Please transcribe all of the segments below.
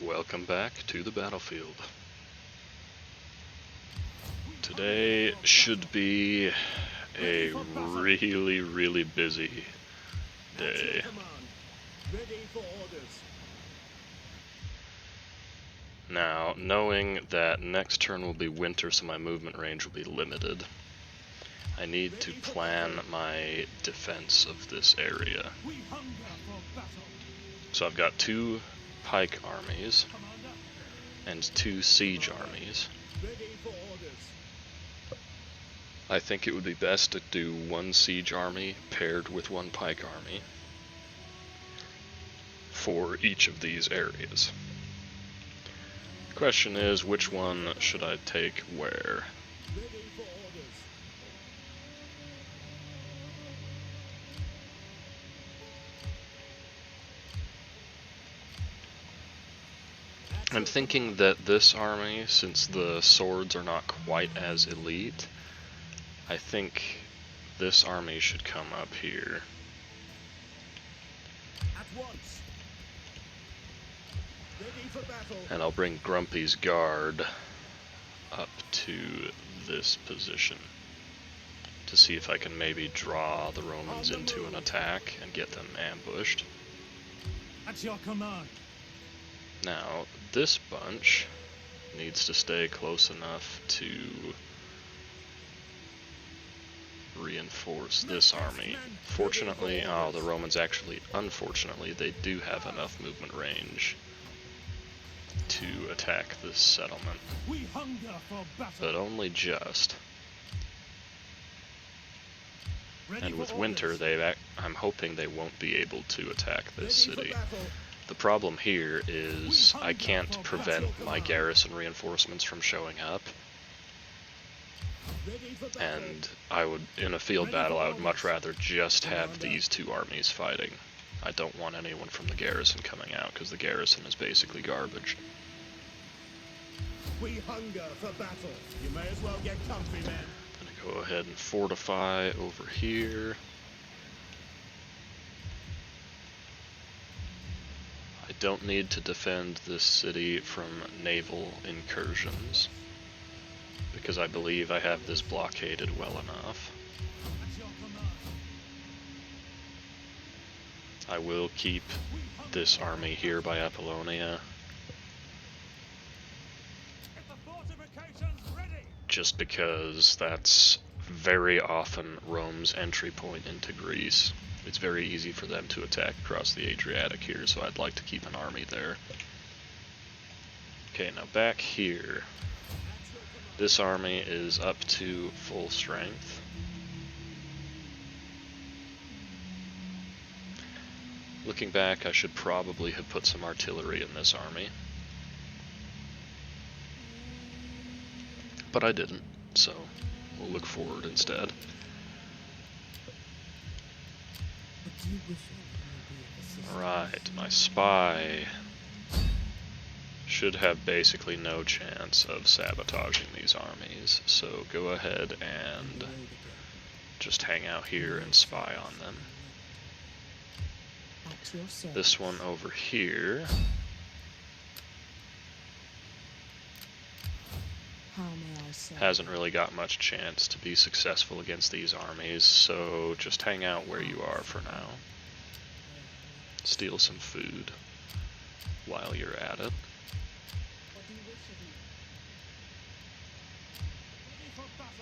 Welcome back to the battlefield. Today should be a really busy day. Now, knowing that next turn will be winter, so my movement range will be limited, I need to plan my defense of this area. So I've got 2 pike armies and 2 siege armies. I think it would be best to do 1 siege army paired with 1 pike army for each of these areas. The question is, which one should I take where? I'm thinking that this army, since the swords are not quite as elite, I think this army should come up here. And I'll bring Grumpy's guard up to this position to see if I can maybe draw the Romans into an attack and get them ambushed. At your command. Now, this bunch needs to stay close enough to reinforce this army. Fortunately, the Romans unfortunately, they do have enough movement range to attack this settlement. We hunger for battle. But only just. And with winter, I'm hoping they won't be able to attack this city. The problem here is I can't prevent my garrison reinforcements from showing up. And in a field battle, I would much rather just have these 2 armies fighting. I don't want anyone from the garrison coming out, because the garrison is basically garbage. We hunger for battle. You may as well get comfy, man. I'm gonna go ahead and fortify over here. I don't need to defend this city from naval incursions, because I believe I have this blockaded well enough. I will keep this army here by Apollonia, just because that's very often Rome's entry point into Greece. It's very easy for them to attack across the Adriatic here, so I'd like to keep an army there. Okay, now back here. This army is up to full strength. Looking back, I should probably have put some artillery in this army. But I didn't, so we'll look forward instead. Alright, my spy should have basically no chance of sabotaging these armies, so go ahead and just hang out here and spy on them. This one over here hasn't really got much chance to be successful against these armies, so just hang out where you are for now. Steal some food while you're at it.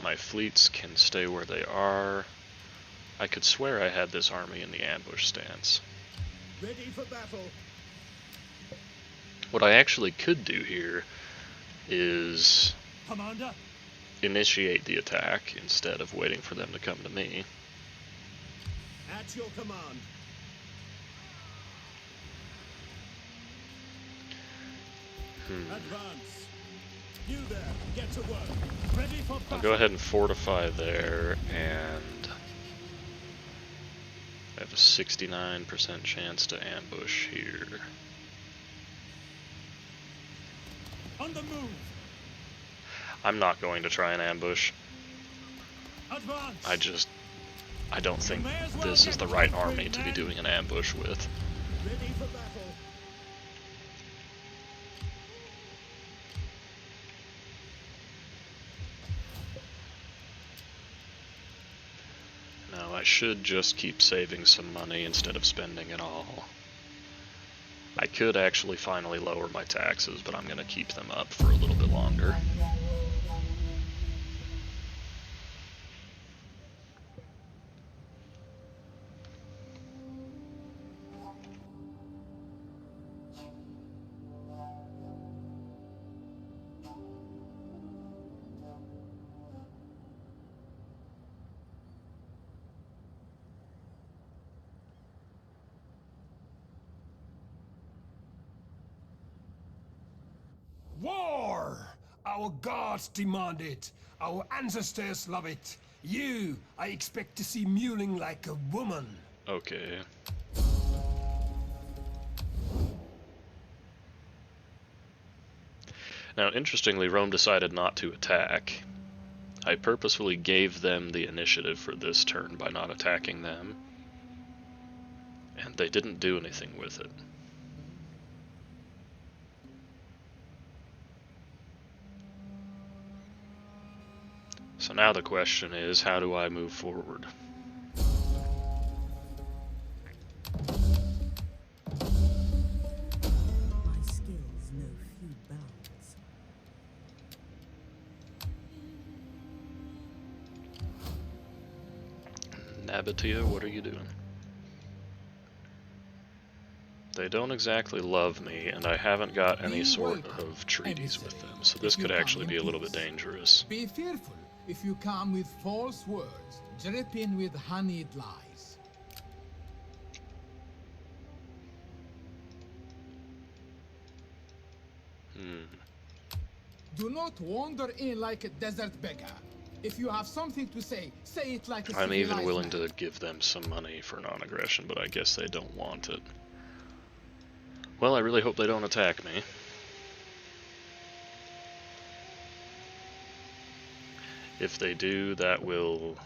My fleets can stay where they are. I could swear I had this army in the ambush stance. Ready for battle. What I actually could do here is Commander. Initiate the attack instead of waiting for them to come to me. At your command. Advance. You there, get to work. Ready for battle. I'll go ahead and fortify there, and I have a 69% chance to ambush here. On the move. I'm not going to try and ambush. Advance. I don't think this is the right army to be doing an ambush with. Ready for battle. should just keep saving some money instead of spending it all. I could actually finally lower my taxes, but I'm going to keep them up for a little bit longer. War! Our gods demand it. Our ancestors love it. You, I expect to see mewling like a woman. Okay. Now, interestingly, Rome decided not to attack. I purposefully gave them the initiative for this turn by not attacking them, and they didn't do anything with it. So now the question is, how do I move forward? My skills know few bounds. Nabatea, what are you doing? They don't exactly love me, and I haven't got any sort of treaties with them, so this could actually be a little bit dangerous. Be fearful if you come with false words, dripping with honeyed lies. Do not wander in like a desert beggar. If you have something to say, say it like a I'm even civilized willing man. to give them some money for non-aggression, but I guess they don't want it. Well, I really hope they don't attack me. If they do, that will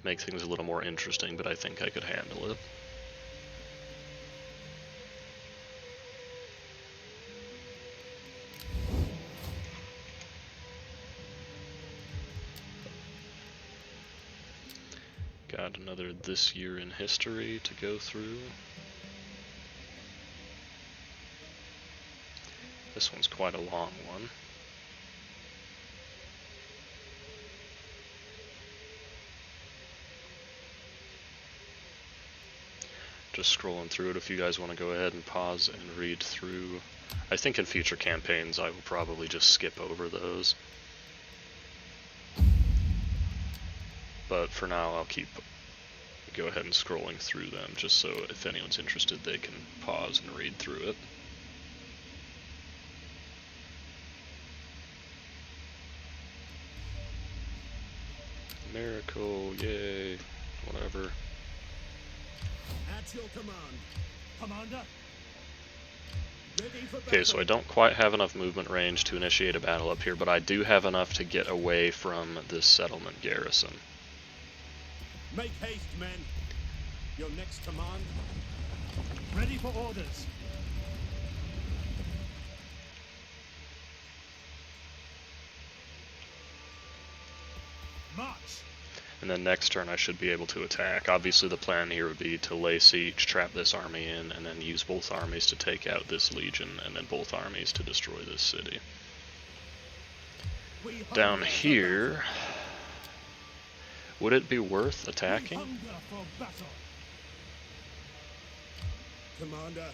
make things a little more interesting, but I think I could handle it. Got another this year in history to go through. This one's quite a long one. Just scrolling through it. If you guys want to go ahead and pause and read through. I think in future campaigns I will probably just skip over those. But for now I'll go ahead and scrolling through them, just so if anyone's interested they can pause and read through it. Miracle, yay, whatever. At your command. Commander? Ready for Okay, battle. so I don't quite have enough movement range to initiate a battle up here, but I do have enough to get away from this settlement garrison. Make haste, men. Your next command. Ready for orders. March. And then next turn I should be able to attack. Obviously the plan here would be to lay siege, trap this army in, and then use both armies to take out this legion, and then both armies to destroy this city. We Down hunger for here, would it be worth battle. We attacking? hunger for battle. Commander.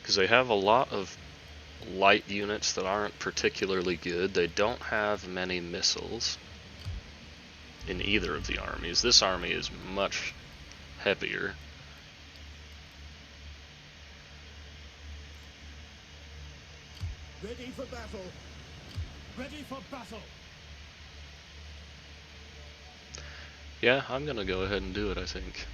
Because they have a lot of light units that aren't particularly good. They don't have many missiles in either of the armies. This army is much heavier. Ready for battle. Ready for battle. Yeah, I'm gonna go ahead and do it, I think.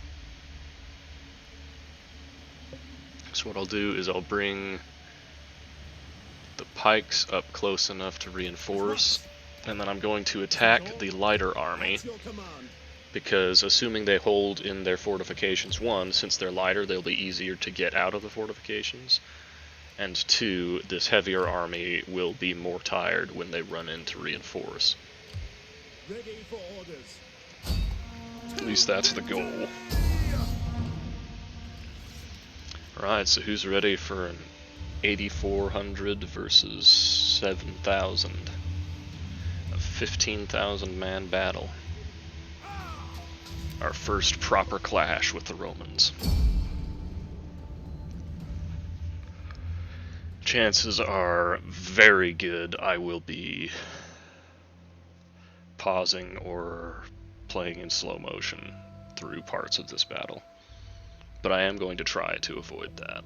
So what I'll do is I'll bring the pikes up close enough to reinforce, and then I'm going to attack the lighter army, At your command. because assuming they hold in their fortifications, one, since they're lighter, they'll be easier to get out of the fortifications, and 2, this heavier army will be more tired when they run in to reinforce. Ready for orders. At least that's the goal. Alright, so who's ready for an 8,400 versus 7,000? A 15,000 man battle. Our first proper clash with the Romans. Chances are very good I will be pausing or playing in slow motion through parts of this battle. But I am going to try to avoid that.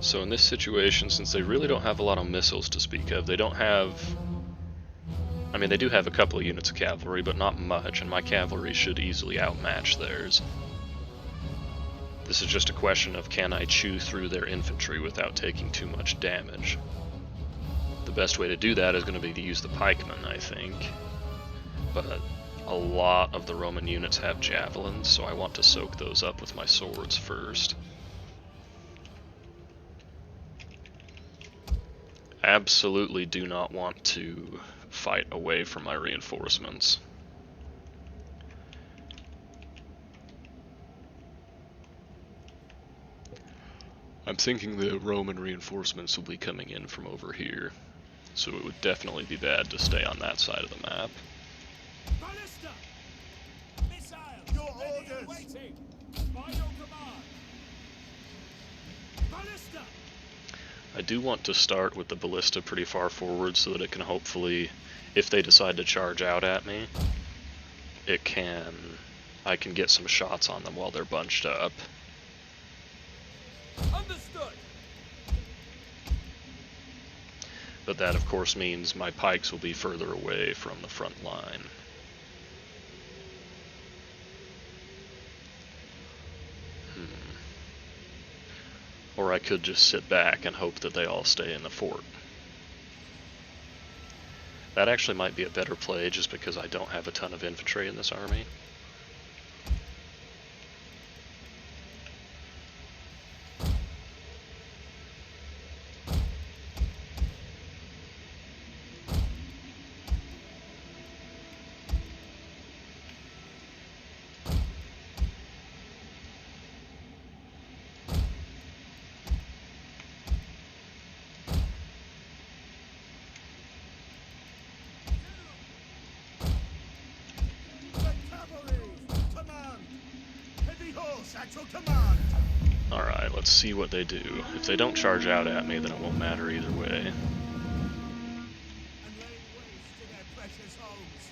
So in this situation, since they really don't have a lot of missiles to speak of, they don't have... I mean, they do have a couple of units of cavalry, but not much, and my cavalry should easily outmatch theirs. This is just a question of, can I chew through their infantry without taking too much damage? The best way to do that is going to be to use the pikemen, I think. But a lot of the Roman units have javelins, so I want to soak those up with my swords first. Absolutely do not want to fight away from my reinforcements. I'm thinking the Roman reinforcements will be coming in from over here, so it would definitely be bad to stay on that side of the map. Ballista! Missiles! Your orders! Waiting! By your command! Ballista! I do want to start with the ballista pretty far forward so that it can hopefully, if they decide to charge out at me, I can get some shots on them while they're bunched up. Understood! But that of course means my pikes will be further away from the front line. Or I could just sit back and hope that they all stay in the fort. That actually might be a better play just because I don't have a ton of infantry in this army. Alright, let's see what they do. If they don't charge out at me, then it won't matter either way. And laying waste to their precious homes.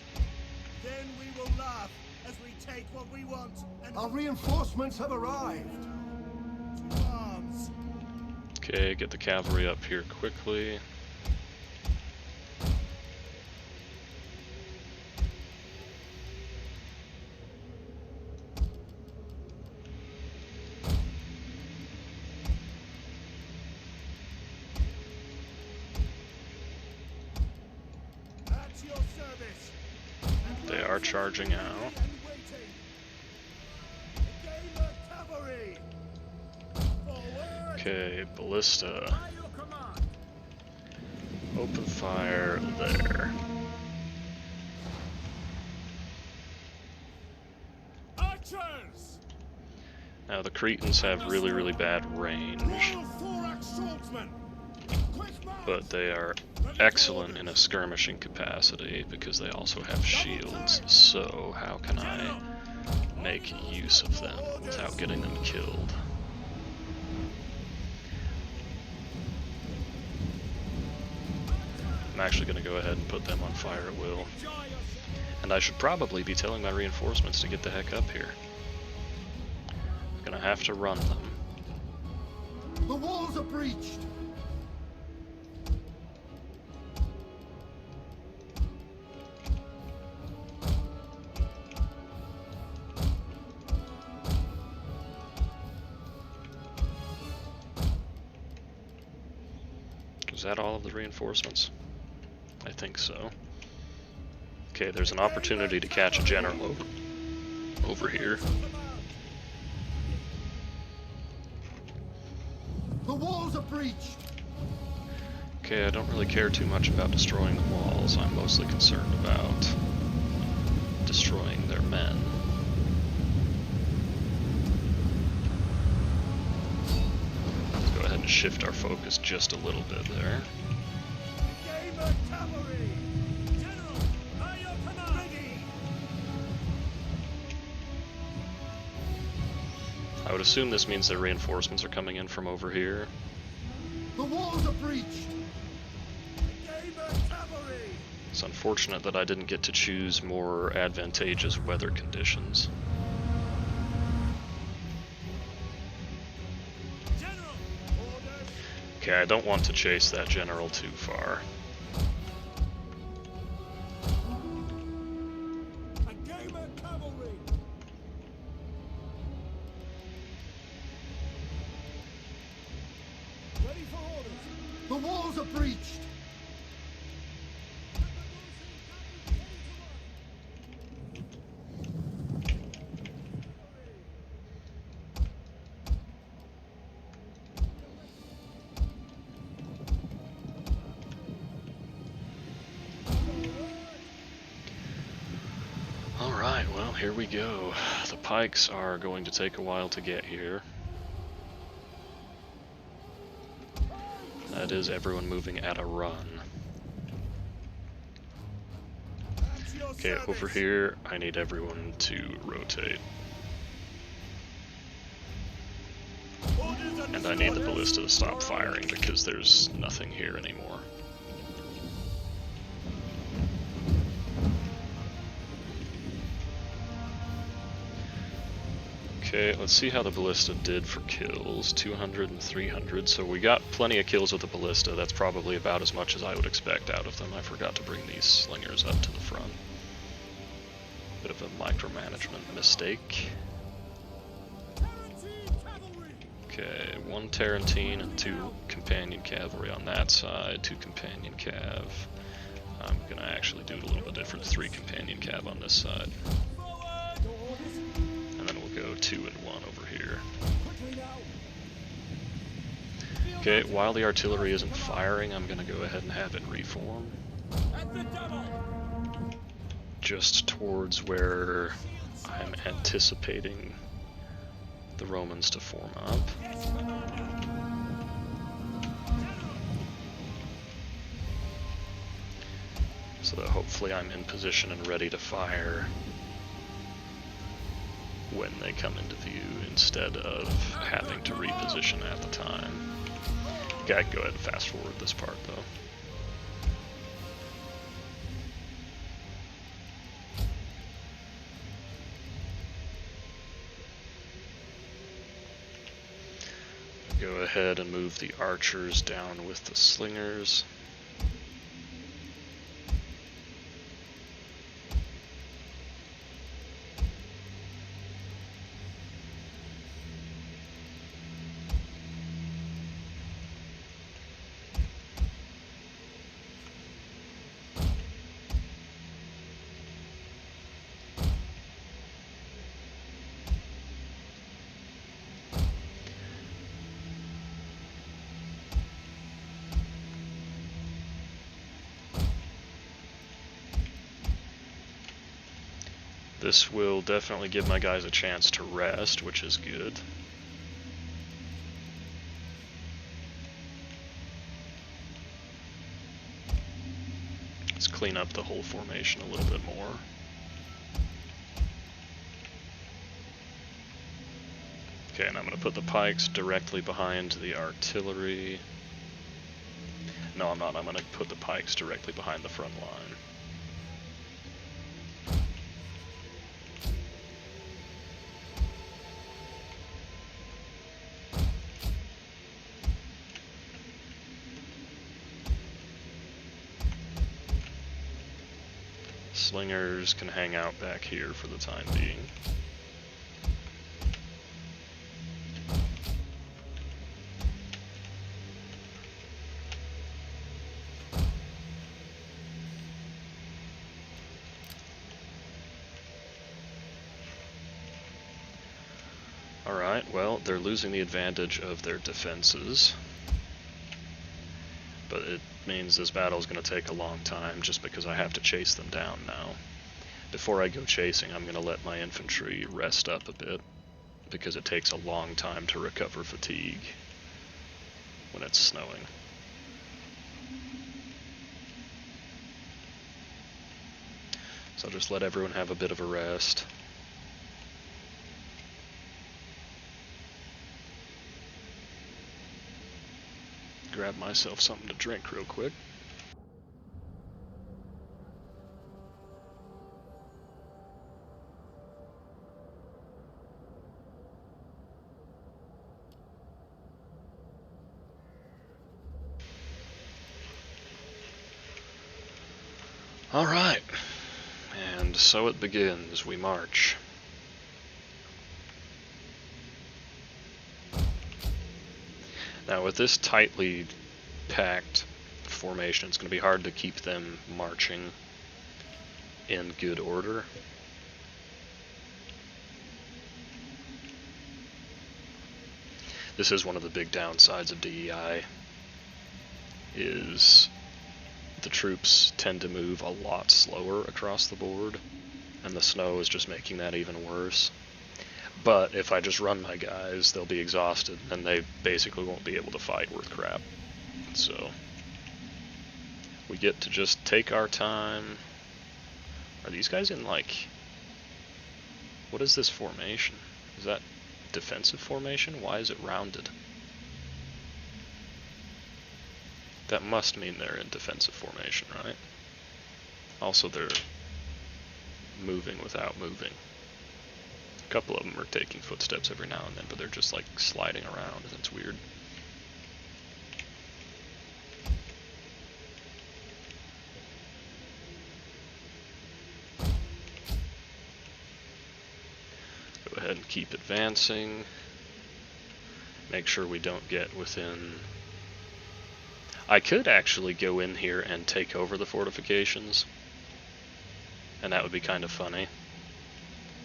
Then we will laugh as we take what we want and Our reinforcements have arrived. to arms. Okay, get the cavalry up here quickly. At your service. They are charging out. And waiting. Gain the cavalry. Forward. Okay, ballista. By your command. Open fire there. Archers. Now the Cretans have really, really bad range, Royal thorax swordsman. Quick march. but they are excellent in a skirmishing capacity because they also have shields. So how can I make use of them without getting them killed? I'm actually going to go ahead and put them on fire at will. And I should probably be telling my reinforcements to get the heck up here. I'm going to have to run them. The walls are breached. Is that all of the reinforcements? I think so. Okay, there's an opportunity to catch a general over here. The walls are breached. Okay, I don't really care too much about destroying the walls. I'm mostly concerned about destroying their men. Let's go ahead and shift our focus just a little bit there. Gamer cavalry! General, by your command! Ready! I would assume this means that reinforcements are coming in from over here. The walls are breached. Gamer cavalry! It's unfortunate that I didn't get to choose more advantageous weather conditions. General! Orders! Okay, I don't want to chase that general too far. A gamer cavalry! Ready for orders! The walls are breached. Alright, well, here we go. The pikes are going to take a while to get here. That is everyone moving at a run. At your Okay, service. over here, I need everyone to rotate. Orders And I need the ballista to stop firing because there's nothing here anymore. Okay, let's see how the ballista did for kills. 200 and 300, so we got plenty of kills with the ballista. That's probably about as much as I would expect out of them. I forgot to bring these slingers up to the front. Bit of a micromanagement mistake. Okay, 1 Tarantine and 2 companion cavalry on that side, 2 companion cav. I'm gonna actually do it a little bit different, 3 companion cav on this side. And then we'll go 2 and 1 over here. Okay, while the artillery isn't firing, I'm gonna go ahead and have it reform. Just towards where I'm anticipating the Romans to form up. So that hopefully I'm in position and ready to fire when they come into view instead of having to reposition at the time. Okay, I can go ahead and fast forward this part though. Go ahead and move the archers down with the slingers. This will definitely give my guys a chance to rest, which is good. Let's clean up the whole formation a little bit more. Okay, and I'm going to put the pikes directly behind the artillery. No, I'm not. I'm going to put the pikes directly behind the front line. Slingers can hang out back here for the time being. Alright, well, they're losing the advantage of their defenses. But it means this battle is going to take a long time just because I have to chase them down now. Before I go chasing, I'm going to let my infantry rest up a bit, because it takes a long time to recover fatigue when it's snowing. So I'll just let everyone have a bit of a rest. Grab myself something to drink real quick. Alright, and so it begins. We march. Now with this tightly packed formation, it's going to be hard to keep them marching in good order. This is one of the big downsides of DEI, is the troops tend to move a lot slower across the board, and the snow is just making that even worse. But if I just run my guys, they'll be exhausted, and they basically won't be able to fight worth crap. So we get to just take our time. Are these guys in, like, what is this formation? Is that defensive formation? Why is it rounded? That must mean they're in defensive formation, right? Also, they're moving without moving. A couple of them are taking footsteps every now and then, but they're just like sliding around, and it's weird. Go ahead and keep advancing. Make sure we don't get within... I could actually go in here and take over the fortifications, and that would be kind of funny.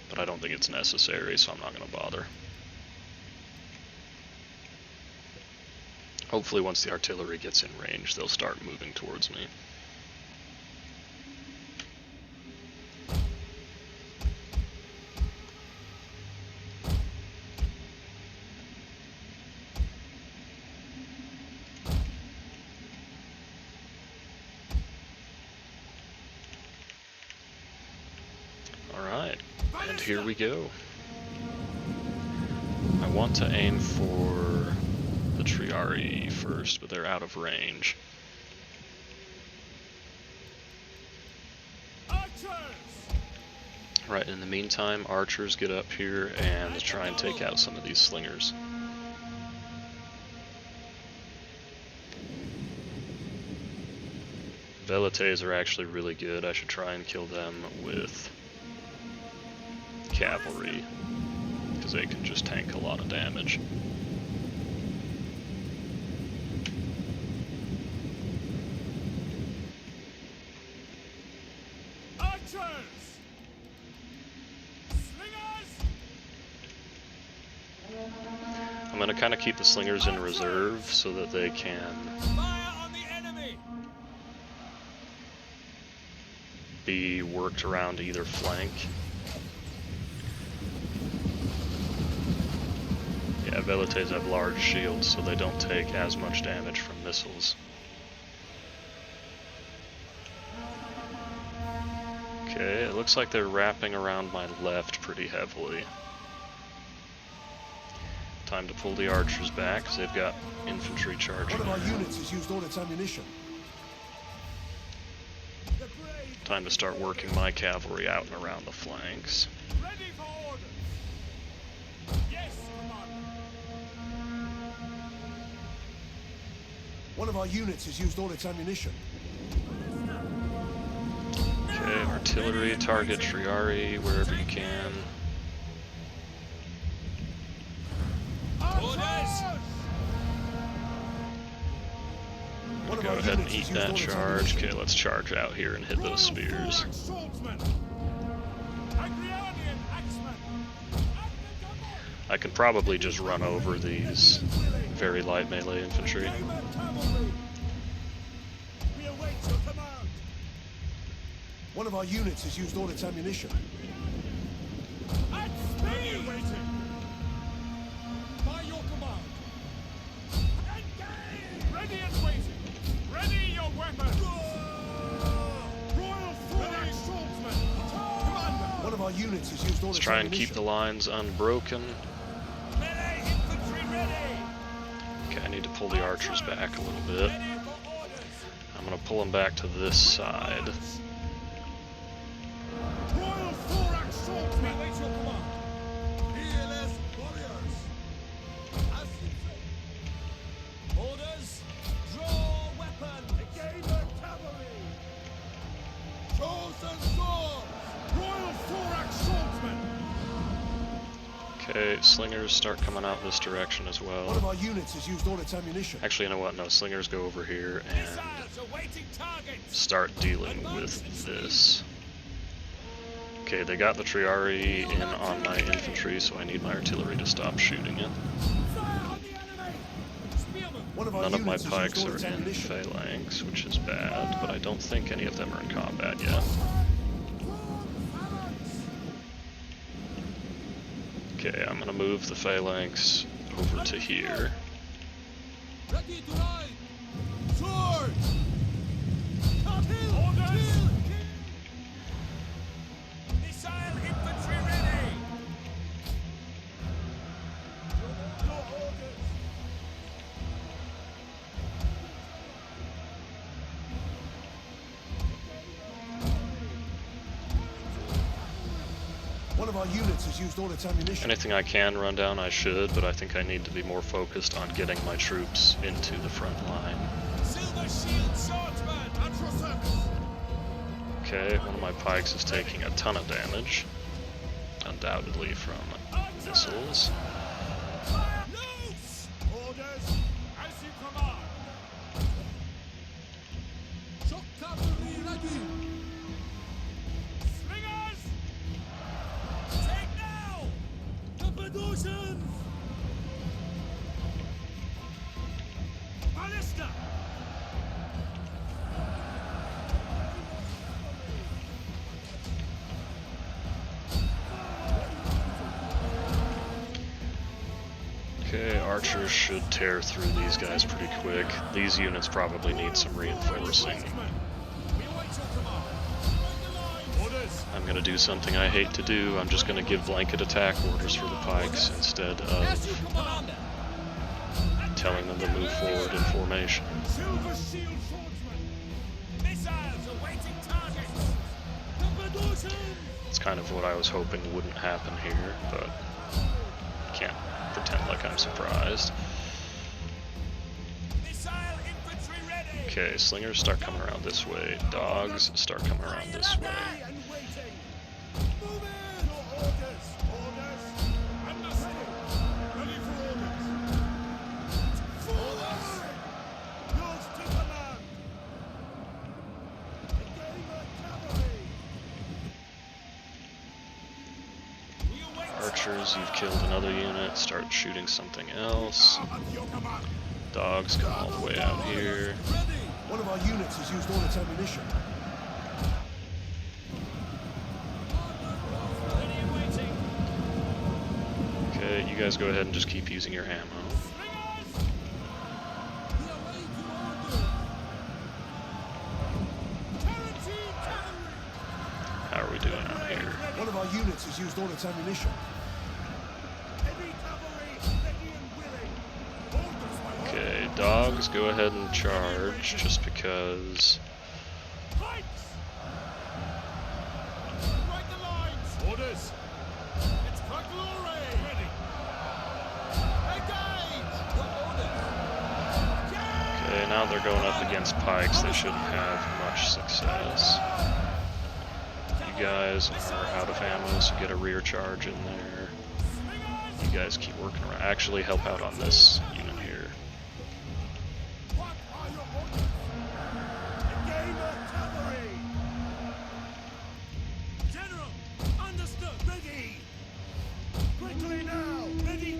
But I don't think it's necessary, so I'm not going to bother. Hopefully once the artillery gets in range, they'll start moving towards me. Alright, and here we go. I want to aim for the Triarii first, but they're out of range. Right, in the meantime, archers get up here and try and take out some of these slingers. Velites are actually really good. I should try and kill them with cavalry, because they can just tank a lot of damage. I'm going to kind of keep the slingers in reserve so that they can be worked around either flank. Yeah, Velites have large shields, so they don't take as much damage from missiles. Okay, it looks like they're wrapping around my left pretty heavily. Time to pull the archers back, because they've got infantry charging. One of our units has used all its ammunition. Time to start working my cavalry out and around the flanks. Ready for order. Yes, Commander. One of our units has used all its ammunition. Okay, artillery, target Triarii wherever you can. Go ahead and eat that charge. Okay, let's charge out here and hit those spears. I I can probably just run over these very light melee infantry. We await your command. One of our units has used all its ammunition. At speed! Waiting. By your command. Engage! Ready and waiting. Ready your weapon. Royal Flag swordsman. Commander. One of our units has used all Let's its try and ammunition. keep the lines unbroken. Melee infantry ready. Okay, I need to pull the archers back a little bit. Ready for orders. I'm gonna pull them back to this side. Royal Thorax swordsman. Await your command. Fearless warriors. As you say. Orders. Draw weapon. Again the cavalry. Chosen swords. Royal Thorax swordsman. Okay, slingers start coming out this direction as One well. of our units has used all its ammunition. Actually, you know what? No, slingers go over here and Missiles awaiting targets. start dealing with this. Okay, they got the Triari in on my infantry, so I need my artillery to stop shooting it. Fire on the enemy. Spearmen. One of our None of my units has pikes used all are its in ammunition. phalanx, which is bad, but I don't think any of them are in combat yet. Okay, I'm gonna move the phalanx over to here. Ready to ride. Sword. Kill. Orders. Missile infantry ready. Your orders. One of our units has used all its ammunition. Anything I can run down, I should, but I think I need to be more focused on getting my troops into the front line. Silver shield swordsman. At your service. Okay, one of my pikes is taking a ton of damage, undoubtedly from missiles. Fire. Loose. Orders. As you command. Shock cavalry ready. Slingers. Take now. Cappadocians. Ballista. Okay, archers should tear through these guys pretty quick. These units probably need some reinforcing. I'm gonna do something I hate to do. I'm just gonna give blanket attack orders for the pikes instead of telling them to move forward in formation. Silver shield swordsman. Missiles awaiting targets. Cappadocians. It's kind of what I was hoping wouldn't happen here, but can't pretend like I'm surprised. Missile infantry ready. Okay, slingers start coming around this way. Dogs start coming around this way. And waiting. Move in. Your orders. Orders. Understood. Ready for orders. Forward. Yours to command. Again the cavalry. We await. Archers, you've killed another unit. Start shooting something else. At your command. Dogs come all the way out here. Ready. One of our units has used all its ammunition. Ready and waiting. Okay, you guys go ahead and just keep using your ammo. Slingers. We await your orders. Tarantine cavalry. How are we doing out here? One of our units has used all its ammunition. Heavy cavalry ready and willing. Orders, my lord. Okay, dogs, go ahead and charge, just because. Pikes! Right the lines! Orders! It's Cavalry! Ready! Engage! Your orders! Okay, now they're going up against pikes. They shouldn't have much success. You guys are out of ammo, so get a rear charge in there. You guys keep working around. Actually, help out on this unit here. What are your orders? Engage the cavalry! General! Understood! Ready! Quickly now! Ready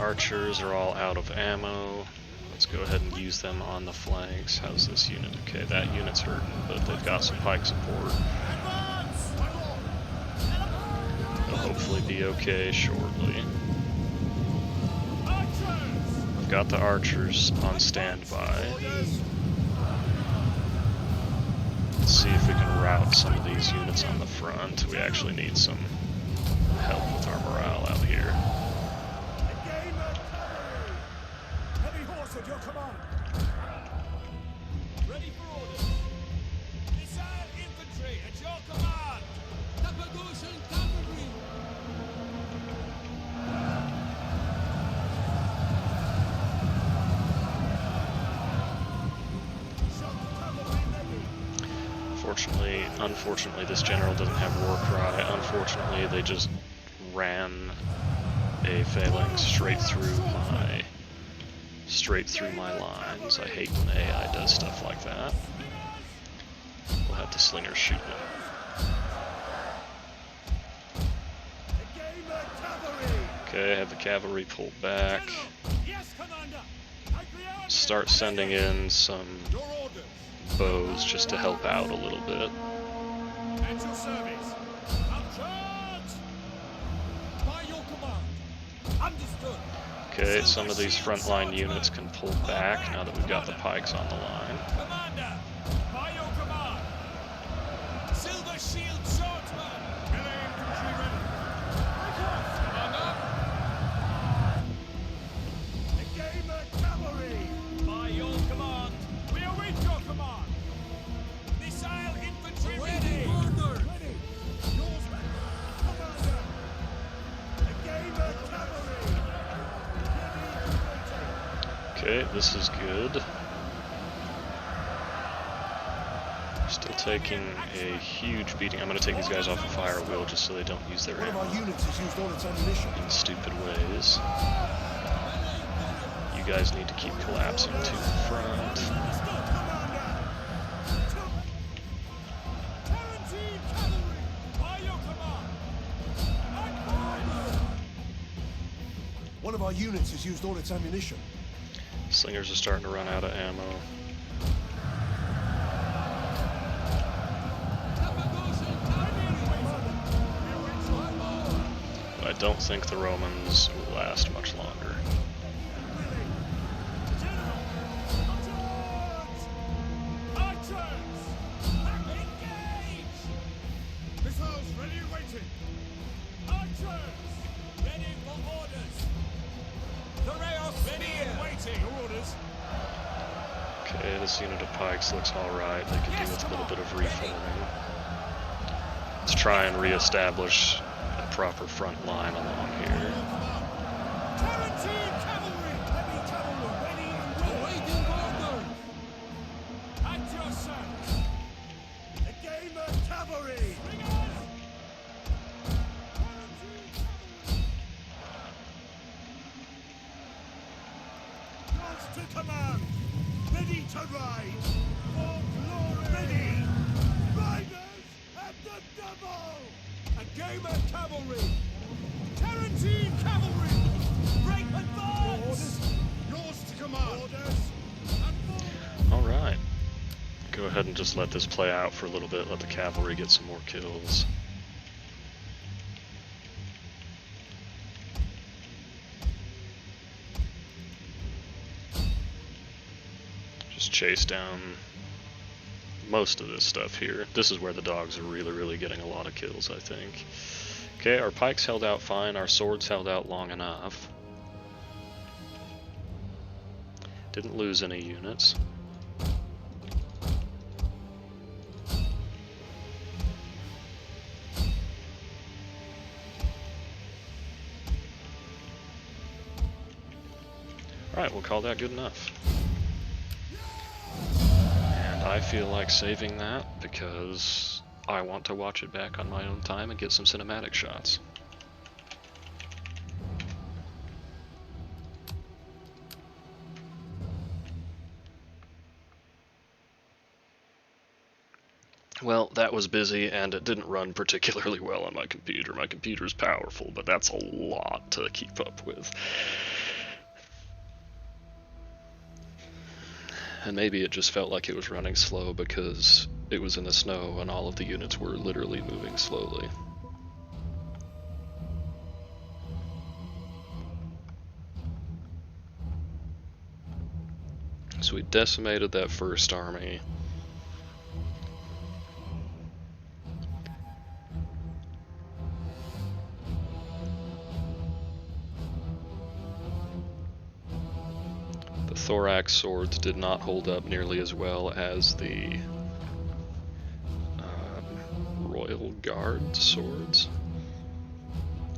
Archers are all out of ammo. Let's go ahead and use them on the flanks. How's this unit? Okay, that unit's hurting, but they've got some pike support. They'll hopefully be okay shortly. I've got the archers on standby. Let's see if we can rout some of these units on the front. We actually need some help with our morale out here. Heavy horse at your command. Ready for orders. Missile infantry at your command. Cappadocian cavalry. Unfortunately, this general doesn't have war cry. Unfortunately, they just ran a phalanx straight through my lines. I hate when AI does stuff like that. We'll have the slingers shoot them. Okay, have the cavalry pull back. Yes, Commander. Start sending in some bows just to help out a little bit. At your service. Charge! By your command. Understood. Okay, some of these frontline units can pull back now that we've got the pikes on the line. Commander, by your command. Silver shield swordsman. Melee infantry ready. Commander. The gamer cavalry. By your command. We await your command. Missile infantry ready. Ready. Yours, Commander. The gamer cavalry. Okay, this is good. Still taking a huge beating. I'm going to take these guys off of fire wheel just so they don't use their One of our ammo units has used all its ammunition. in stupid ways. You guys need to keep collapsing to the front. One of our units has used all its ammunition. Slingers are starting to run out of ammo. But I don't think the Romans will last much longer. Missiles ready and waiting. Archers ready for orders. The Rayos ready and waiting. Your orders. Okay, this unit of pikes looks alright. They could do with a little bit of reforming. Let's try and re-establish a proper front line along here. Tarantine cavalry. Heavy cavalry ready and awaiting orders. At your service. The gamer cavalry. Yours to command. Ready to ride. For glory. Ready. Riders at the double. A gamer cavalry. Tarantine cavalry. Break advance. Orders. Yours to command. Orders. Alright. Go ahead and just let this play out for a little bit. Let the cavalry get some more kills. Just chase down most of this stuff here. This is where the dogs are really getting a lot of kills, I think. Okay, our pikes held out fine. Our swords held out long enough. Didn't lose any units. Alright, we'll call that good enough. And I feel like saving that because I want to watch it back on my own time and get some cinematic shots. Well, that was busy, and it didn't run particularly well on my computer. My computer's powerful, but that's a lot to keep up with. And maybe it just felt like it was running slow because it was in the snow and all of the units were literally moving slowly. So we decimated that first army. The thorax swords did not hold up nearly as well as the Royal Guard swords.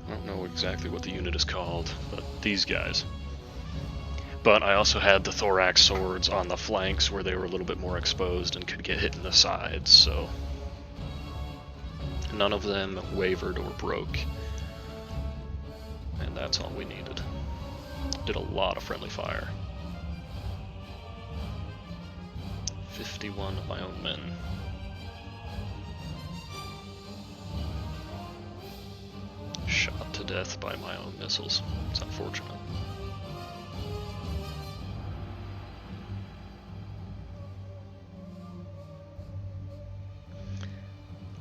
I don't know exactly what the unit is called, but these guys. But I also had the thorax swords on the flanks where they were a little bit more exposed and could get hit in the sides, so none of them wavered or broke. And that's all we needed. Did a lot of friendly fire. 51 of my own men. Shot to death by my own missiles. It's unfortunate.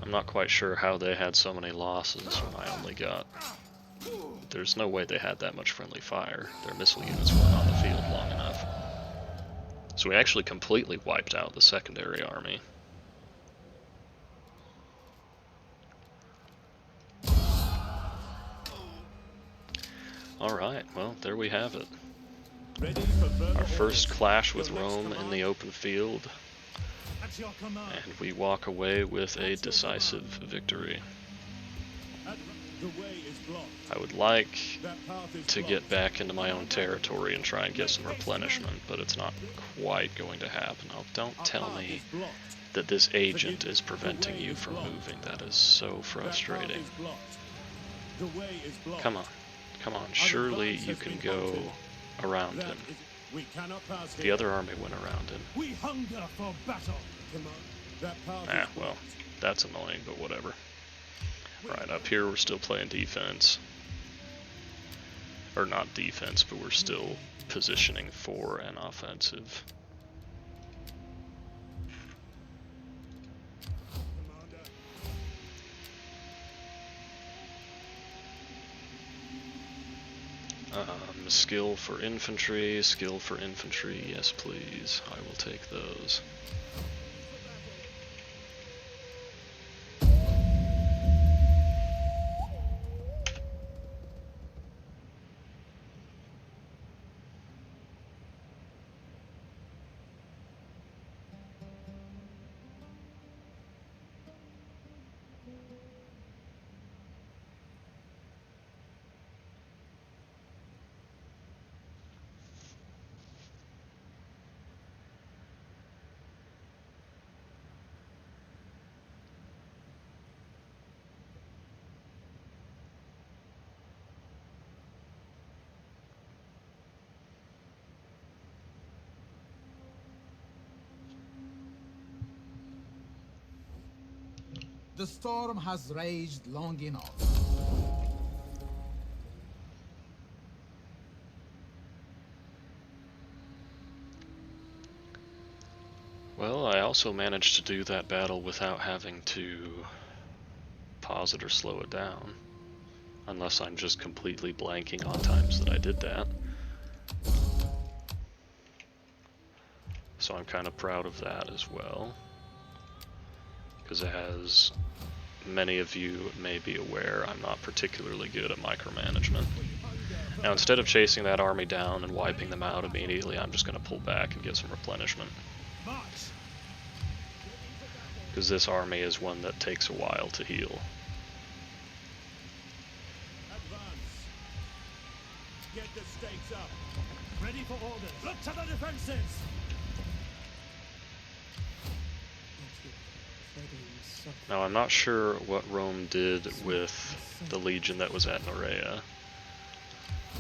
I'm not quite sure how they had so many losses when I only got... There's no way they had that much friendly fire. Their missile units weren't on the field long enough. So we actually completely wiped out the secondary army. Alright, well, there we have it. Our first clash with Rome in the open field. And we walk away with a decisive victory. I would like to get back into my own territory and try and get some replenishment, but it's not quite going to happen. Oh, don't tell me that this agent is preventing you from moving. That is so frustrating. Come on. Come on, surely you can go around him. The other army went around him. We hunger for battle. Ah, well, that's annoying, but whatever. Right, up here we're still playing defense. Or not defense, but we're still positioning for an offensive. Skill for infantry, yes please, I will take those. The storm has raged long enough. Well, I also managed to do that battle without having to pause it or slow it down. Unless I'm just completely blanking on times that I did that. So I'm kind of proud of that as well. Because as many of you may be aware, I'm not particularly good at micromanagement. Now instead of chasing that army down and wiping them out immediately, I'm just going to pull back and get some replenishment. Because this army is one that takes a while to heal. Get the stakes up. Ready for orders. Look to the defenses. Now I'm not sure what Rome did with the legion that was at Norea,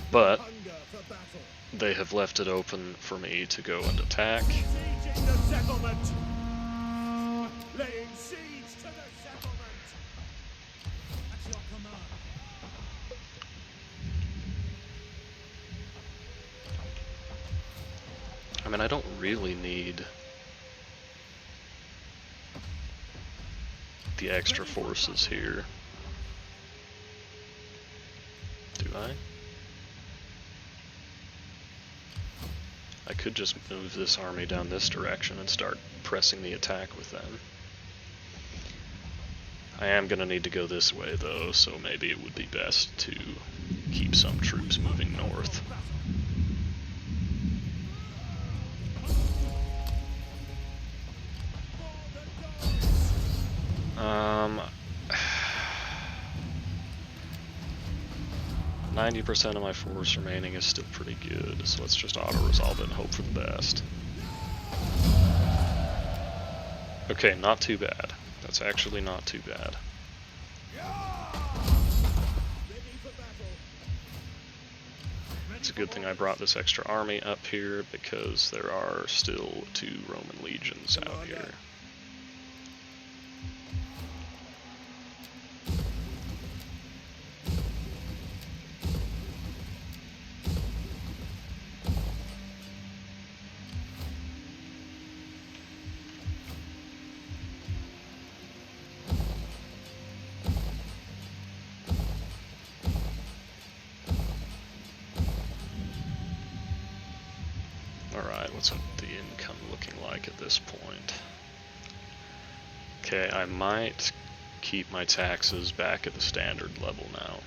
but they have left it open for me to go and attack. Siege in the settlement. Laying siege to the settlement. At your command. mean, I don't really need the extra forces here. Do I? I could just move this army down this direction and start pressing the attack with them. I am going to need to go this way though, so maybe it would be best to keep some troops moving north. Um, 90% of my force remaining is still pretty good, so let's just auto-resolve it and hope for the best. Okay, not too bad. That's actually not too bad. It's a good thing I brought this extra army up here because there are still 2 Roman legions out here. Alright, what's the income looking like at this point? Okay, I might keep my taxes back at the standard level now.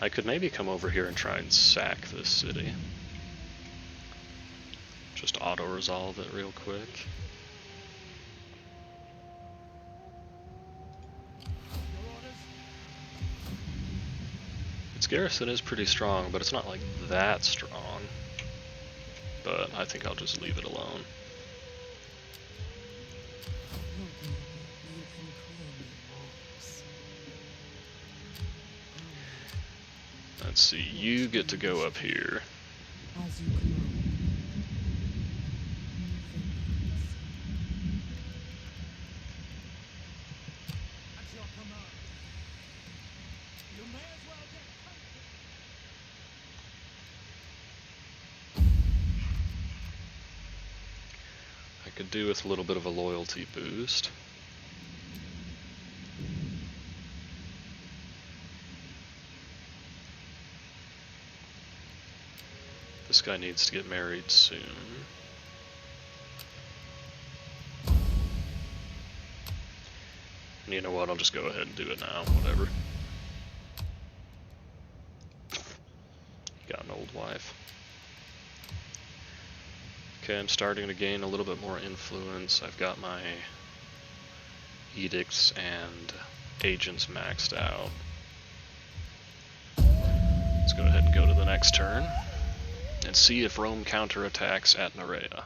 I could maybe come over here and try and sack this city. Just auto-resolve it real quick. Its garrison is pretty strong, but it's not like that strong. But I think I'll just leave it alone. Let's see, you get to go up here. As you command. At your command. You may as well get I could do with a little bit of a loyalty boost. This guy needs to get married soon. And you know what, I'll just go ahead and do it now, whatever. Got an old wife. Okay, I'm starting to gain a little bit more influence. I've got my edicts and agents maxed out. Let's go ahead and go to the next turn and see if Rome counterattacks at Nerea.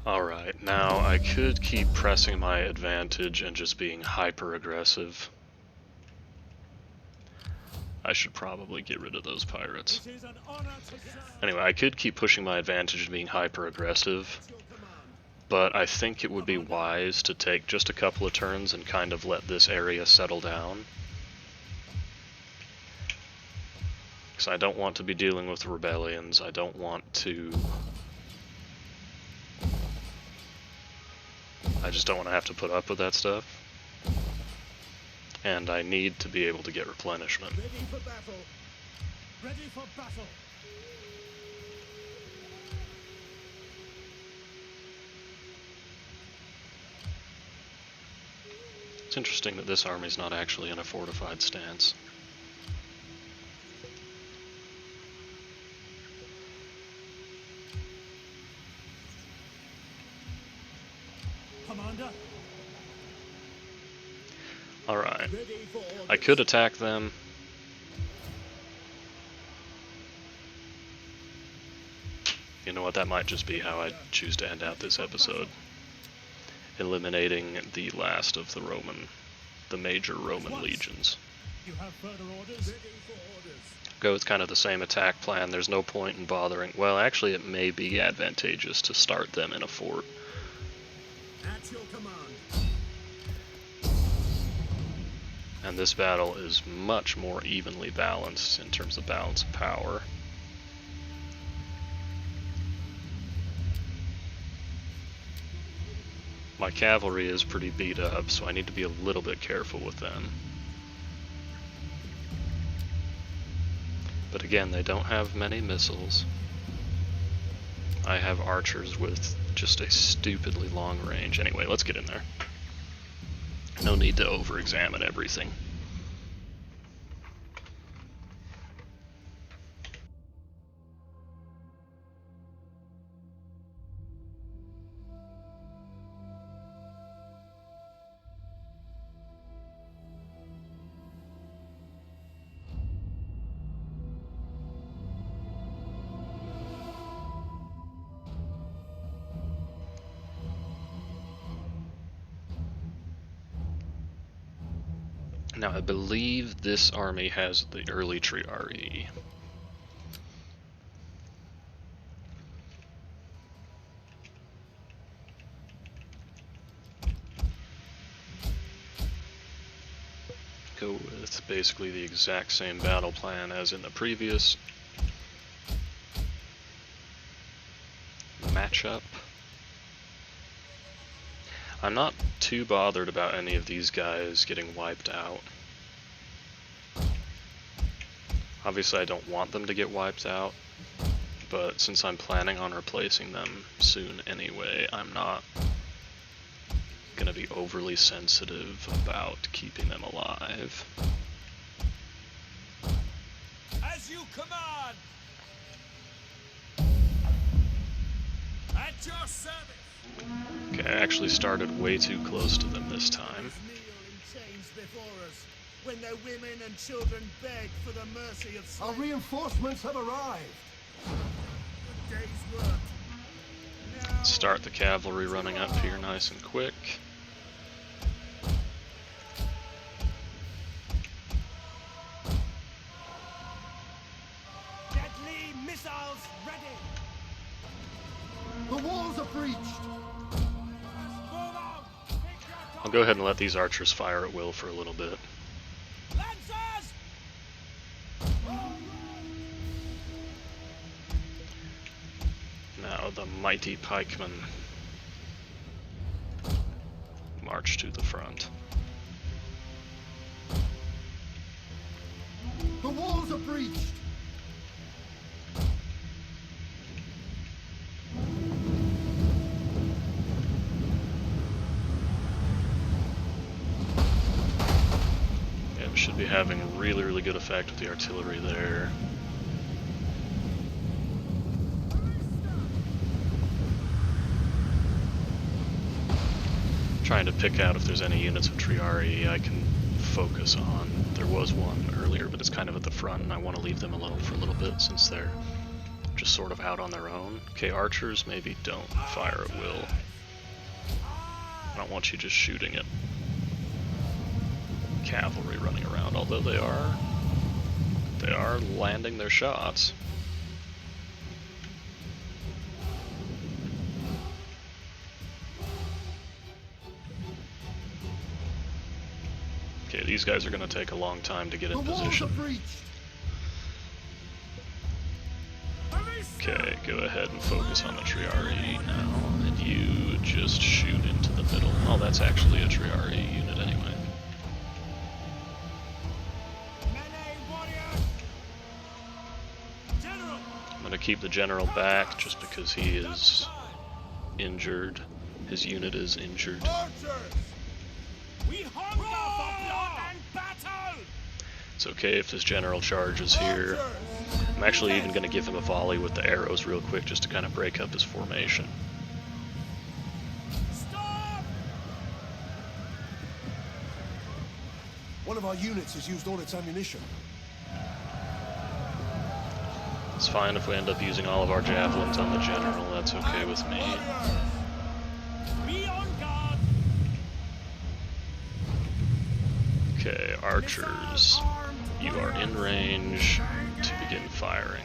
Alright, now I could keep pressing my advantage and just being hyper aggressive. I should probably get rid of those pirates. It is an honor to serve. Anyway, I could keep pushing my advantage and being hyper aggressive, Your command. but I think it would be wise to take just a couple of turns and kind of let this area settle down. Because I don't want to be dealing with rebellions, I don't want to... I just don't want to have to put up with that stuff. And I need to be able to get replenishment. Ready for battle. Ready for battle. It's interesting that this army's not actually in a fortified stance. Commander. Alright. Ready for orders. I could attack them. You know what, that might just be how I choose to end out this episode. Eliminating the last of the major Roman legions. You have further orders? Ready for orders. Go with kind of the same attack plan. There's no point in bothering. Well, actually, it may be advantageous to start them in a fort. At your command. And this battle is much more evenly balanced in terms of balance of power. My cavalry is pretty beat up, so I need to be a little bit careful with them. But again, they don't have many missiles. I have archers with just a stupidly long range. Anyway, let's get in there. No need to over-examine everything. Now, I believe this army has the early Triarii. Go with basically the exact same battle plan as in the previous matchup. I'm not too bothered about any of these guys getting wiped out. Obviously I don't want them to get wiped out, but since I'm planning on replacing them soon anyway, I'm not gonna be overly sensitive about keeping them alive. As you command. At your service. Okay, I actually started way too close to them this time. Kneel in chains before us, when their women and children beg for the mercy of Our slaves. reinforcements have arrived. The day's work. Now Start the cavalry running up here nice and quick. deadly missiles ready. The walls are breached. Move out. Pick your I'll go ahead and let these archers fire at will for a little bit. Lancers! Now the mighty pikemen march to the front. The walls are breached. Yeah, we should be having a really good effect with the artillery there. Trying to pick out if there's any units of Triarii I can focus on. There was one earlier, but it's kind of at the front, and I want to leave them alone for a little bit since they're just sort of out on their own. Okay, archers, maybe don't fire at will. I don't want you just shooting at cavalry running around, although they are landing their shots. Okay, these guys are going to take a long time to get in The walls are position. breached. Okay, go ahead and focus on the Triarii now, and you just shoot into the middle. Oh, that's actually a Triarii unit anyway. keep the general back just because he is injured. His unit is injured. We hunger for blood and battle! It's okay if this general charges here. I'm actually even going to give him a volley with the arrows real quick just to kind of break up his formation. Stop! One of our units has used all its ammunition. It's fine if we end up using all of our javelins on the general, that's okay with me. Be on guard! Okay, archers, you are in range to begin firing.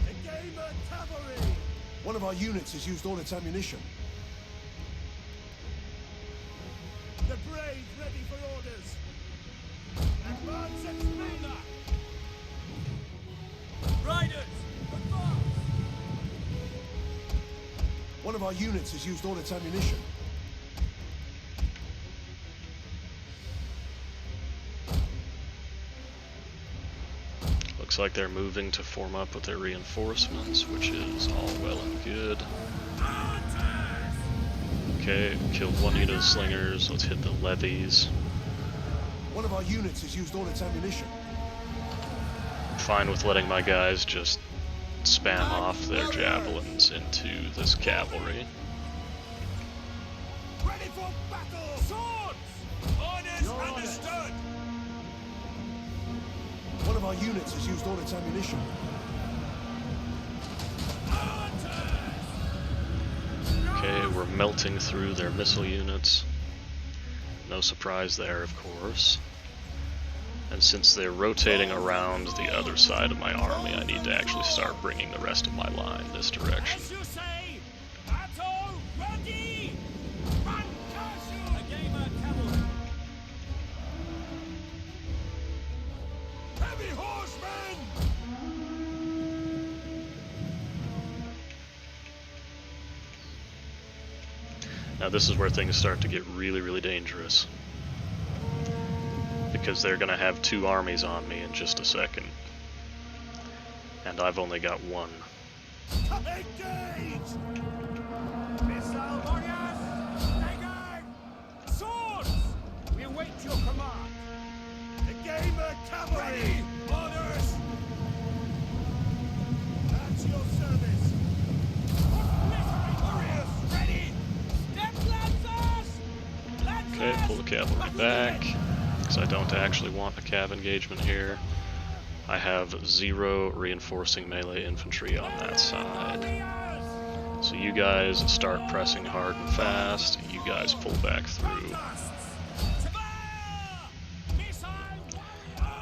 The gamer cavalry! One of our units has used all its ammunition. The brave ready for orders! Advance explainer! Riders! Advance! One of our units has used all its ammunition. Looks like they're moving to form up with their reinforcements, which is all well and good. Okay, killed one unit of slingers, let's hit the levies. One of our units has used all its ammunition. Fine with letting my guys just spam off their javelins into this cavalry. Ready for battle! Swords! Orders understood! One of our units has used all its ammunition. Okay, we're melting through their missile units. No surprise there, of course. And since they're rotating around the other side of my army, I need to actually start bringing the rest of my line this direction. As you say, battle ready! A gamer cavalry! Heavy horsemen! Now this is where things start to get really, really dangerous. Because they're gonna have two armies on me in just a second. And I've only got one. Engage! Missile warriors! Dagger! Swords! We await your command! The gamer cavalry! Orders! At your service! Warriors ready! Step lancers! Okay, pull the cavalry back. Because I don't actually want a cav engagement here. I have 0 reinforcing melee infantry on that side. So you guys start pressing hard and fast, you guys pull back through.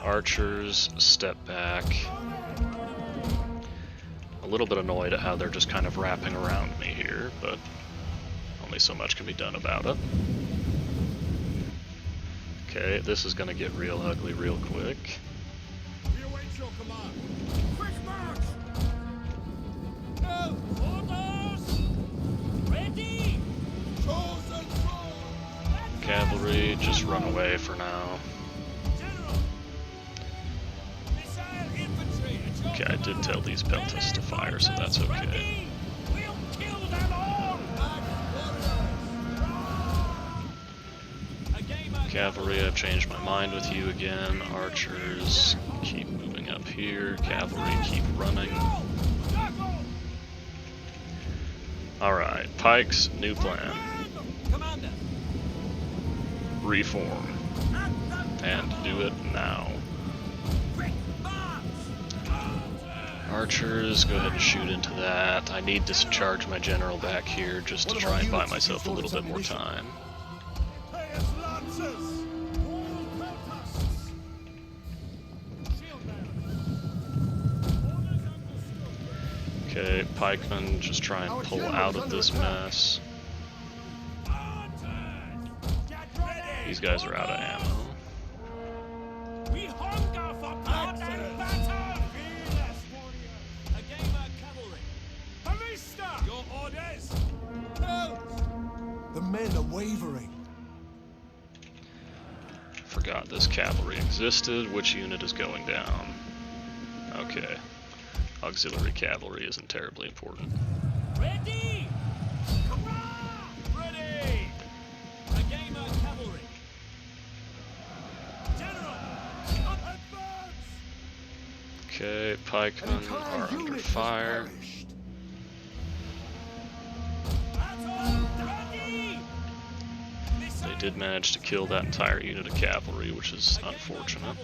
Archers step back. A little bit annoyed at how they're just kind of wrapping around me here, but only so much can be done about it. Okay, this is gonna get real ugly real quick. We await your command. Quick march! No orders! Ready! Chosen force! Cavalry, just run away for now. General! Missile infantry at your Okay, I did tell these peltas to fire, so that's okay. Ready! We'll kill them all! A gamer Cavalry, I've changed my mind with you again. Archers, keep moving up here. Cavalry, keep running. Alright, pikes, new plan. Commander! Reform. And do it now. Quick march! Archers, go ahead and shoot into that. I need to charge my general back here just to try and buy myself a little bit more time. Players lancers! All peltasts! Shield bearers! Orders understood! Okay, pikemen, just try and pull out of this mess. These guys are out of ammo. We hunger for blood and battle! Fearless warrior! A gamer cavalry! Ballista! Your orders! Halt! The men are wavering. Forgot this cavalry existed. Which unit is going down? Okay. auxiliary cavalry isn't terribly important. Ready! Hurrah! Ready! Agamer cavalry. General! Up advance! Okay, An pikemen entire are under unit has fire. perished. Battle ready! They did manage to kill that entire unit of cavalry, which is unfortunate.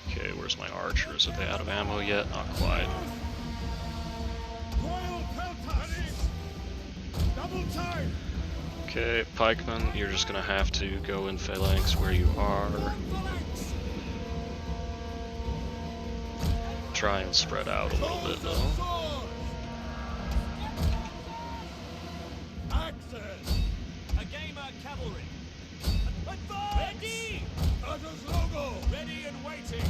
Okay, where's my archers? Are they out of ammo yet? Not quite. Royal peltas! Double time! Okay, pikemen, you're just gonna have to go in phalanx where you are. Try and spread out a little bit though. Axes! Agamer cavalry! Advance! Ready! Others logo! Ready and waiting!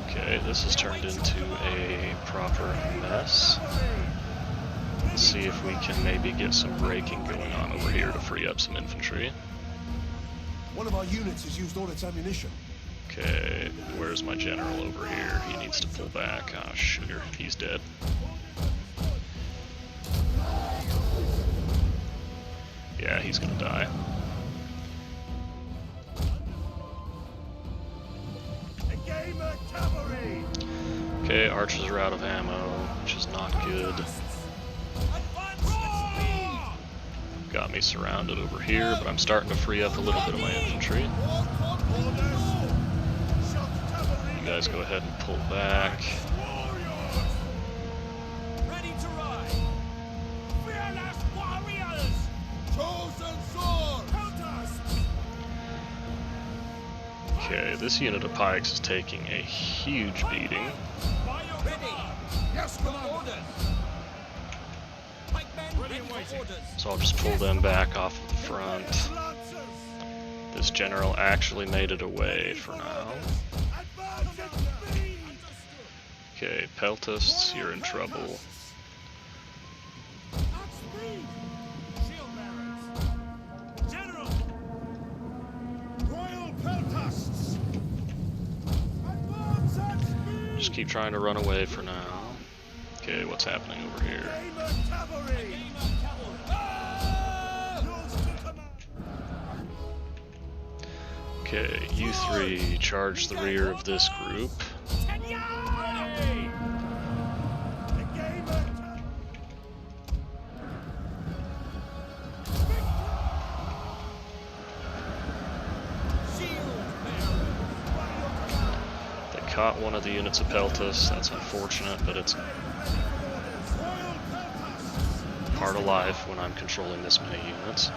Okay, this has turned into a proper mess. Let's see if we can maybe get some braking going on over here to free up some infantry. One of our units has used all its ammunition. Okay, where's my general over here? He needs to pull back. Ah, sugar, he's dead. Yeah, he's gonna die. Agamer cavalry! Okay, archers are out of ammo, which is not good. Got me surrounded over here, but I'm starting to free up a little bit of my infantry. You guys go ahead and pull back. Ready to ride! Fearless warriors! Chosen sword! Okay, this unit of pikes is taking a huge beating. Ready! Yes, Commander! Pikemen ready for orders! So I'll just pull them back off of the front. This general actually made it away for now. Okay, peltasts, you're in trouble. Shield bearers! General! Royal peltasts! Advance at speed! Just keep trying to run away for now. Okay, what's happening over here? Agamer cavalry! Yours to command! Okay, you three charge the rear of this group. Ready! Agamer cavalry! Shield bearers! By your command! They caught one of the units of peltasts. That's unfortunate, but it's Royal peltasts! part of life when I'm controlling this many units.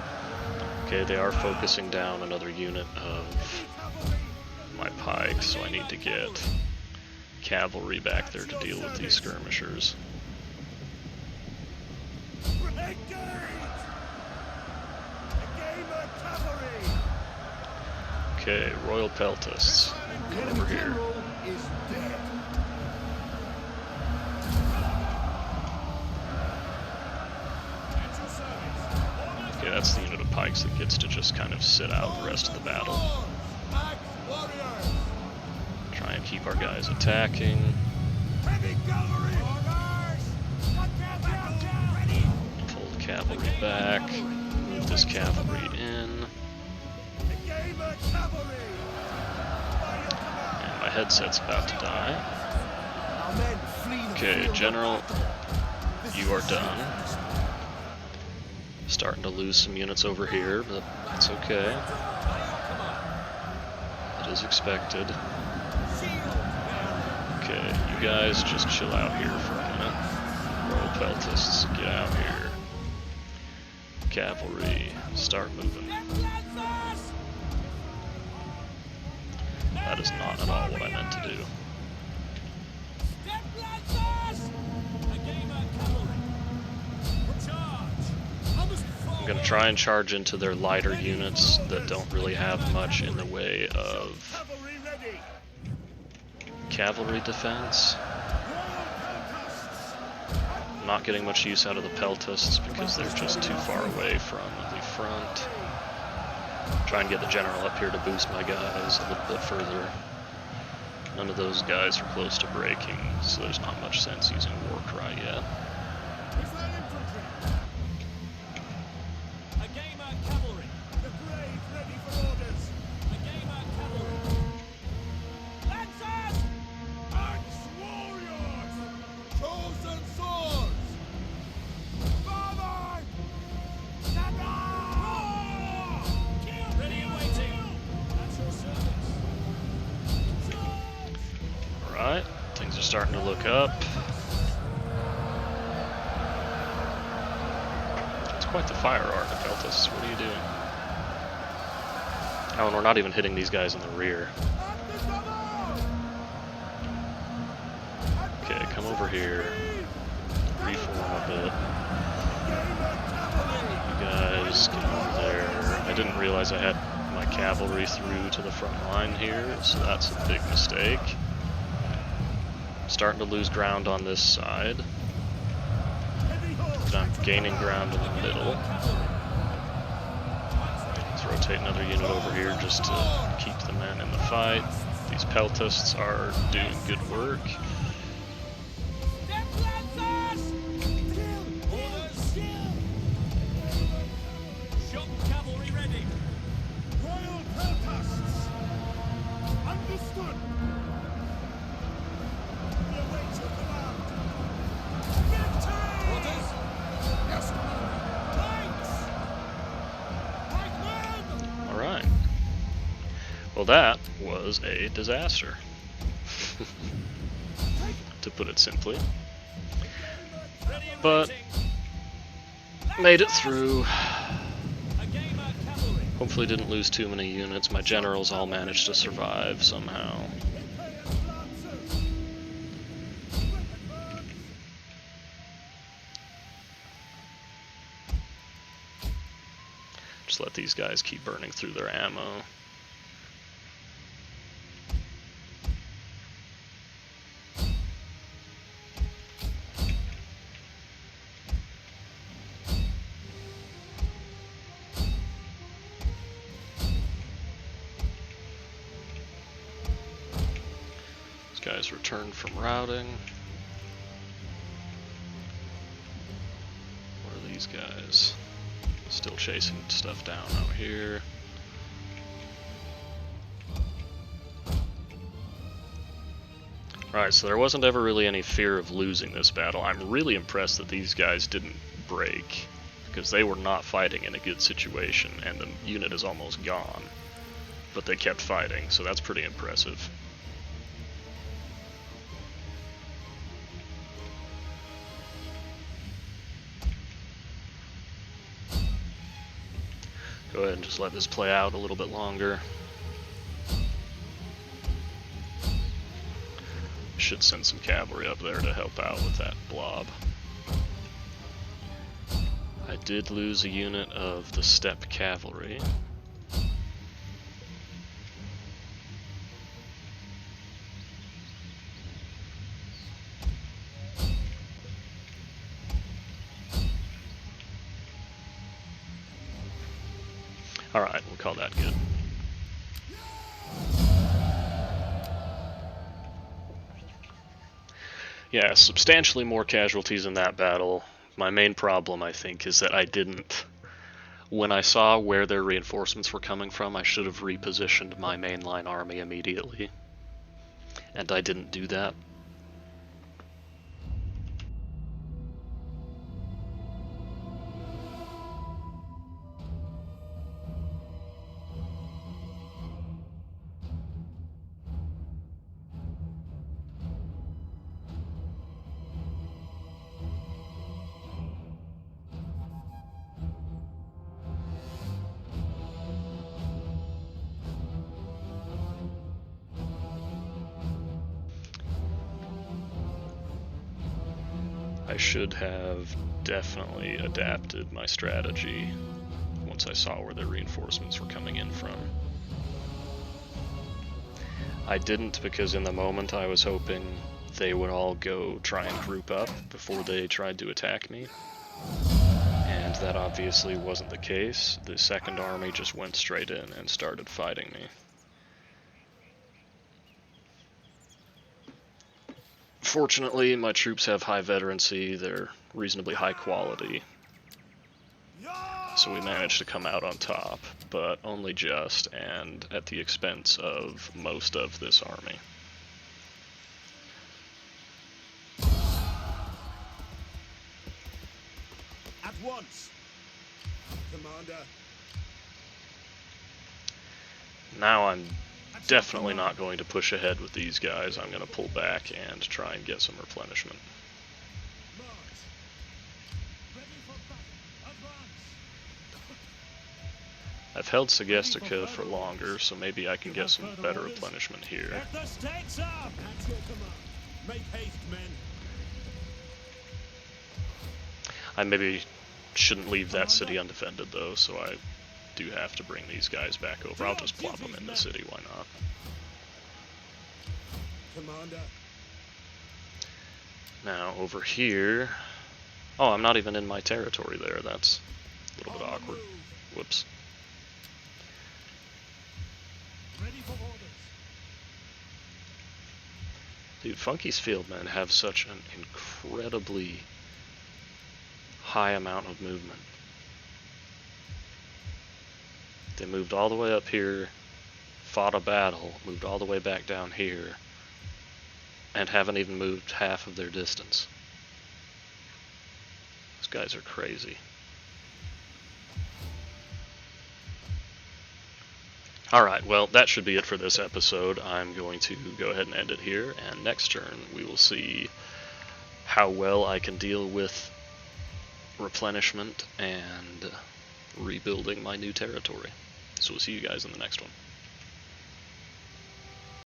Okay, they are focusing down another unit of my pikes, so I need to get cavalry back there to deal with these skirmishers. Engage! Agamer cavalry! Okay, royal peltasts, come over here. General is dead. At your service! Okay, that's the unit of pikes that gets to just kind of sit out the rest of the battle. Axe warriors! Try and keep our guys attacking. Heavy cavalry! Orders! Ready! Pull the cavalry back. Move this cavalry in. Agamer cavalry! By your command! And my headset's about to die. Our men flee the Okay, field General, of battle. you are done. Starting to lose some units over here, but that's okay. It is expected. Okay, you guys just chill out here for a minute. Royal peltasts, get out here. Cavalry, start moving. That is not at all what I meant to do. I'm going to try and charge into their lighter units that don't really have much in the way of Cavalry ready! cavalry defense. I'm not getting much use out of the peltasts because they're just too far away from the front. Try and get the general up here to boost my guys a little bit further. None of those guys are close to breaking, so there's not much sense using War Cry yet. Is there infantry? A gamer cavalry. The brave ready for orders. A gamer cavalry. Lancers! Axe warriors! Chosen swords! Father! Stand Kill! Ready and waiting. That's your service. Alright, things are starting to look up. It's quite the fire art, Peltus. What are you doing? Oh, and we're not even hitting these guys in the rear. Okay, come over here. Reform a bit. You guys get over there. I didn't realize I had my cavalry through to the front line here, so that's a big mistake. Starting to lose ground on this side. But I'm gaining ground in the middle. Let's rotate another unit over here just to keep the men in the fight. These peltists are doing good work. Shock cavalry ready. Royal peltasts. Understood. We await your command. Victory! Orders? Yes, Commander. Thanks! Pikemen! Alright. Well, that was a disaster. To put it simply. Ready and But waiting. made it through. A gamer cavalry. Hopefully didn't lose too many units. My generals all managed to survive somehow. Just let these guys keep burning through their ammo. These guys returned from routing. What are these guys? Still chasing stuff down out here. Alright, so there wasn't ever really any fear of losing this battle. I'm really impressed that these guys didn't break, because they were not fighting in a good situation, and the unit is almost gone. But they kept fighting, so that's pretty impressive. Go ahead and just let this play out a little bit longer. Should send some cavalry up there to help out with that blob. I did lose a unit of the steppe cavalry. Alright, we'll call that good. Yeah, substantially more casualties in that battle. My main problem, I think, is that I didn't... When I saw where their reinforcements were coming from, I should have repositioned my mainline army immediately. And I didn't do that. I should have definitely adapted my strategy once I saw where their reinforcements were coming in from. I didn't because in the moment I was hoping they would all go try and group up before they tried to attack me. And And that obviously wasn't the case. The second army just went straight in and started fighting me. Fortunately, my troops have high veterancy, they're reasonably high quality, so we managed to come out on top, but only just, and at the expense of most of this army. At once, Commander. Now I'm definitely not going to push ahead with these guys. I'm going to pull back and try and get some replenishment. March. Ready for battle. Advance. I've held Segestica for longer, so maybe I can get some better replenishment here. Get the stakes up! At your command. Make haste, men. I maybe shouldn't leave that city undefended though, so I do have to bring these guys back over. I'll just plop them in the city, why not? Commander. Now, over here... Oh, I'm not even in my territory there. That's a little bit awkward. Whoops. Ready for orders. Dude, Funky's Fieldmen have such an incredibly high amount of movement. They moved all the way up here, fought a battle, moved all the way back down here, and haven't even moved half of their distance. These guys are crazy. Alright, well, that should be it for this episode. I'm going to go ahead and end it here, and next turn we will see how well I can deal with replenishment and rebuilding my new territory. So we'll see you guys in the next one.